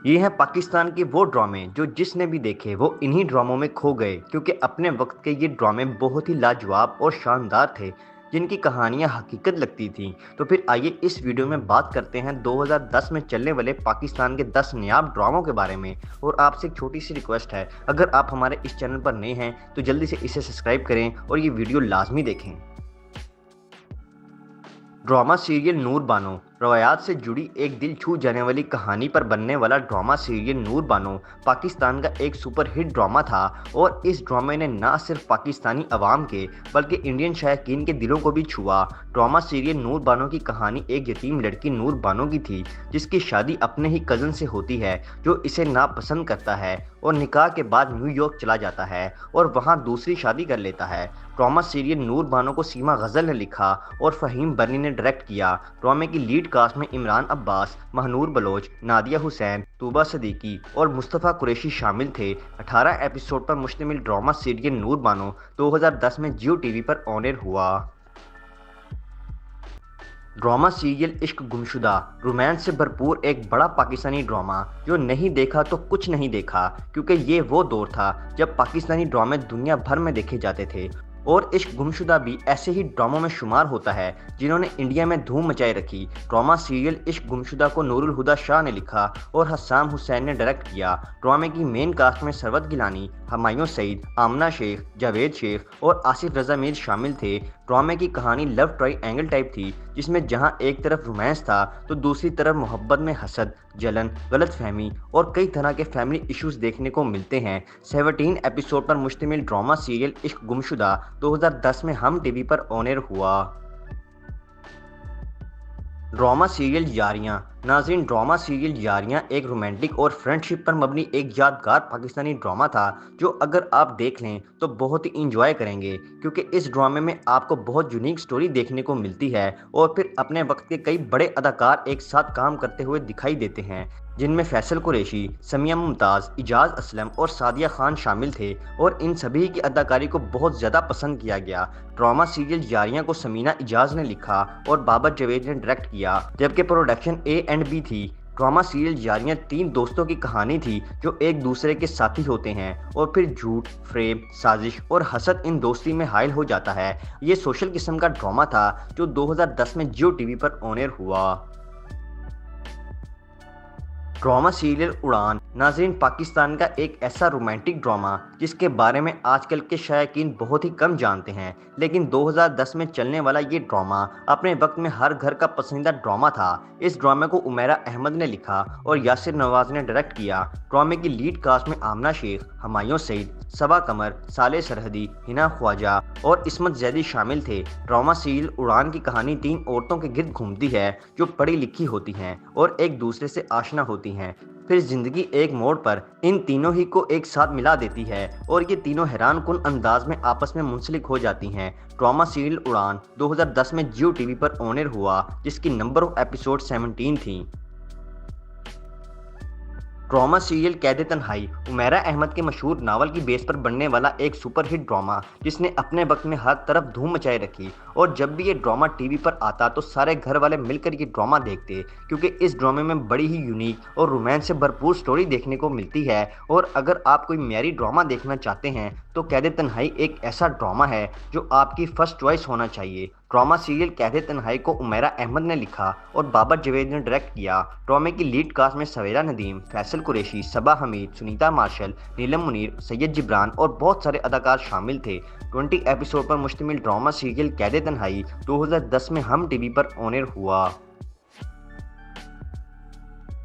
یہ ہیں پاکستان کے وہ ڈرامے جو جس نے بھی دیکھے وہ انہی ڈراموں میں کھو گئے، کیونکہ اپنے وقت کے یہ ڈرامے بہت ہی لاجواب اور شاندار تھے، جن کی کہانیاں حقیقت لگتی تھیں۔ تو پھر آئیے اس ویڈیو میں بات کرتے ہیں 2010 میں چلنے والے پاکستان کے 10 نایاب ڈراموں کے بارے میں۔ اور آپ سے ایک چھوٹی سی ریکویسٹ ہے، اگر آپ ہمارے اس چینل پر نئے ہیں تو جلدی سے اسے سبسکرائب کریں اور یہ ویڈیو لازمی دیکھیں۔ ڈرامہ سیریل نور بانو روایات سے جڑی ایک دل چھو جانے والی کہانی پر بننے والا ڈرامہ سیریل نور بانو پاکستان کا ایک سپر ہٹ ڈرامہ تھا، اور اس ڈرامے نے نہ صرف پاکستانی عوام کے بلکہ انڈین شائقین کے دلوں کو بھی چھوا۔ ڈرامہ سیریل نور بانو کی کہانی ایک یتیم لڑکی نور بانو کی تھی، جس کی شادی اپنے ہی کزن سے ہوتی ہے جو اسے ناپسند کرتا ہے اور نکاح کے بعد نیو یارک چلا جاتا ہے اور وہاں دوسری شادی کر لیتا ہے۔ ڈرامہ سیریل نور بانو کو سیما غزل نے لکھا اور فہیم برنی نے ڈائریکٹ کیا۔ ڈرامے کی لیڈ کاسٹ میں عمران عباس، مہنور بلوچ، نادیہ حسین، طوبہ صدیقی اور مصطفیٰ قریشی شامل تھے۔ 18 ایپیسوڈ پر مشتمل ڈرامہ سیریل نور بانو 2010 میں جیو ٹی وی پر آن ایئر ہوا۔ ڈرامہ سیریل عشق گمشدہ رومانس سے بھرپور ایک بڑا پاکستانی ڈرامہ جو نہیں دیکھا تو کچھ نہیں دیکھا، کیونکہ یہ وہ دور تھا جب پاکستانی ڈرامے دنیا بھر میں دیکھے جاتے تھے، اور عشق گمشدہ بھی ایسے ہی ڈراموں میں شمار ہوتا ہے جنہوں نے انڈیا میں دھوم مچائی رکھی۔ ڈرامہ سیریل عشق گمشدہ کو نور الہدیٰ شاہ نے لکھا اور حسام حسین نے ڈائریکٹ کیا۔ ڈرامے کی مین کاسٹ میں ثروت گیلانی، ہمایوں سعید، آمنہ شیخ، جاوید شیخ اور آصف رضا میر شامل تھے۔ ڈرامے کی کہانی لو ٹرائی اینگل ٹائپ تھی، جس میں جہاں ایک طرف رومانس تھا تو دوسری طرف محبت میں حسد، جلن، غلط فہمی اور کئی طرح کے فیملی ایشوز دیکھنے کو ملتے ہیں۔ 17 ایپیسوڈ پر مشتمل ڈرامہ سیریل عشق گمشدہ 2010 میں ہم ٹی وی پر آن ایئر ہوا۔ ڈرامہ سیریل یاریاں ناظرین، ڈرامہ سیریل یاریاں ایک رومانٹک اور فرینڈ شپ پر مبنی ایک یادگار پاکستانی ڈرامہ تھا جو اگر آپ دیکھ لیں تو بہت ہی انجوائے کریں گے، کیونکہ اس ڈرامے میں آپ کو بہت یونیک سٹوری دیکھنے کو ملتی ہے اور پھر اپنے وقت کے کئی بڑے اداکار ایک ساتھ کام کرتے ہوئے دکھائی دیتے ہیں، جن میں فیصل قریشی، سمیہ ممتاز، اعجاز اسلم اور سعدیہ خان شامل تھے، اور ان سبھی کی اداکاری کو بہت زیادہ پسند کیا گیا۔ ڈرامہ سیریل یاریاں کو سمینہ اعجاز نے لکھا اور بابر جاوید نے ڈائریکٹ کیا، جبکہ پروڈکشن A&B تھی۔ ڈرامہ سیریل یاریاں 3 دوستوں کی کہانی تھی جو ایک دوسرے کے ساتھی ہوتے ہیں اور پھر جھوٹ، فریب، سازش اور حسد ان دوستی میں حائل ہو جاتا ہے۔ یہ سوشل قسم کا ڈرامہ تھا جو 2010 میں جیو ٹی وی پر آن ایئر ہوا۔ ڈرامہ سیریل اڑان ناظرین، پاکستان کا ایک ایسا رومانٹک ڈرامہ جس کے بارے میں آج کل کے شائقین بہت ہی کم جانتے ہیں، لیکن 2010 میں چلنے والا یہ ڈرامہ اپنے وقت میں ہر گھر کا پسندیدہ ڈرامہ تھا۔ اس ڈرامے کو عمیرہ احمد نے لکھا اور یاسر نواز نے ڈائریکٹ کیا۔ ڈرامے کی لیڈ کاسٹ میں آمنہ شیخ، ہمایوں سعید، صبا قمر، صالح سرحدی، ہنا خواجہ اور عصمت زیدی شامل تھے۔ ڈرامہ سیریل اڑان کی کہانی 3 عورتوں کے گرد گھومتی ہے جو پڑھی لکھی ہوتی ہیں اور ایک دوسرے سے آشنا ہوتی ہیں، پھر زندگی ایک موڑ پر ان تینوں ہی کو ایک ساتھ ملا دیتی ہے اور یہ تینوں حیران کن انداز میں آپس میں منسلک ہو جاتی ہیں۔ ڈرامہ سیریل اڑان 2010 میں جیو ٹی وی پر آن ایئر ہوا، جس کی نمبر آف ایپیسوڈ 17 تھیں۔ ڈرامہ سیریل قید تنہائی عمیرہ احمد کے مشہور ناول کی بیس پر بننے والا ایک سپر ہٹ ڈرامہ جس نے اپنے وقت میں ہر طرف دھوم مچائے رکھی، اور جب بھی یہ ڈرامہ ٹی وی پر آتا تو سارے گھر والے مل کر یہ ڈرامہ دیکھتے، کیونکہ اس ڈرامے میں بڑی ہی یونیک اور رومانس سے بھرپور سٹوری دیکھنے کو ملتی ہے۔ اور اگر آپ کوئی معیاری ڈرامہ دیکھنا چاہتے ہیں تو قید تنہائی ایک ایسا ڈرامہ ہے جو آپ کی فرسٹ چوائس ہونا چاہیے۔ ڈرامہ سیریل قید تنہائی کو عمیرہ احمد نے لکھا اور بابر جاوید نے ڈائریکٹ کیا۔ ڈرامے کی لیڈ کاسٹ میں سویرا ندیم، فیصل قریشی، صبا حمید، سنیتا مارشل، نیلم منیر، سید جبران اور بہت سارے اداکار شامل تھے۔ 20 ایپیسوڈ پر مشتمل ڈرامہ سیریل قید تنہائی 2010 میں ہم ٹی وی پر آن ایئر ہوا۔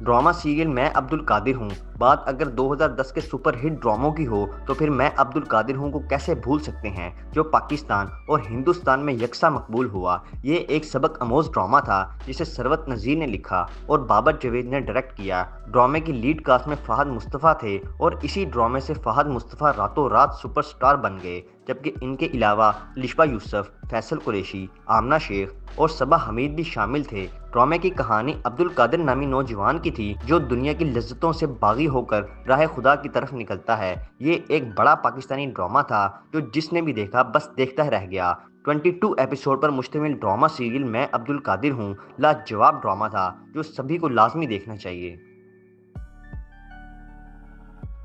ڈرامہ سیریل میں عبد القادر ہوں بات اگر 2010 کے سپر ہٹ ڈراموں کی ہو تو پھر میں عبد القادر ہوں کو کیسے بھول سکتے ہیں، جو پاکستان اور ہندوستان میں یکساں مقبول ہوا۔ یہ ایک سبق آموز ڈرامہ تھا جسے ثروت نذیر نے لکھا اور بابر جاوید نے ڈائریکٹ کیا۔ ڈرامے کی لیڈ کاسٹ میں فہد مصطفیٰ تھے اور اسی ڈرامے سے فہد مصطفیٰ راتوں رات سپر سٹار بن گئے، جبکہ ان کے علاوہ لشبہ یوسف، فیصل قریشی، آمنہ شیخ اور صبا حمید بھی شامل تھے۔ ڈرامے کی کہانی عبد القادر نامی نوجوان کی تھی جو دنیا کی لذتوں سے باغی ہو کر راہ خدا کی طرف نکلتا ہے۔ یہ ایک بڑا پاکستانی ڈرامہ تھا جو جس نے بھی دیکھا بس دیکھتا ہی رہ گیا۔ 22 ایپیسوڈ پر مشتمل ڈرامہ سیریل میں عبد القادر ہوں لاجواب ڈرامہ تھا جو سبھی کو لازمی دیکھنا چاہیے۔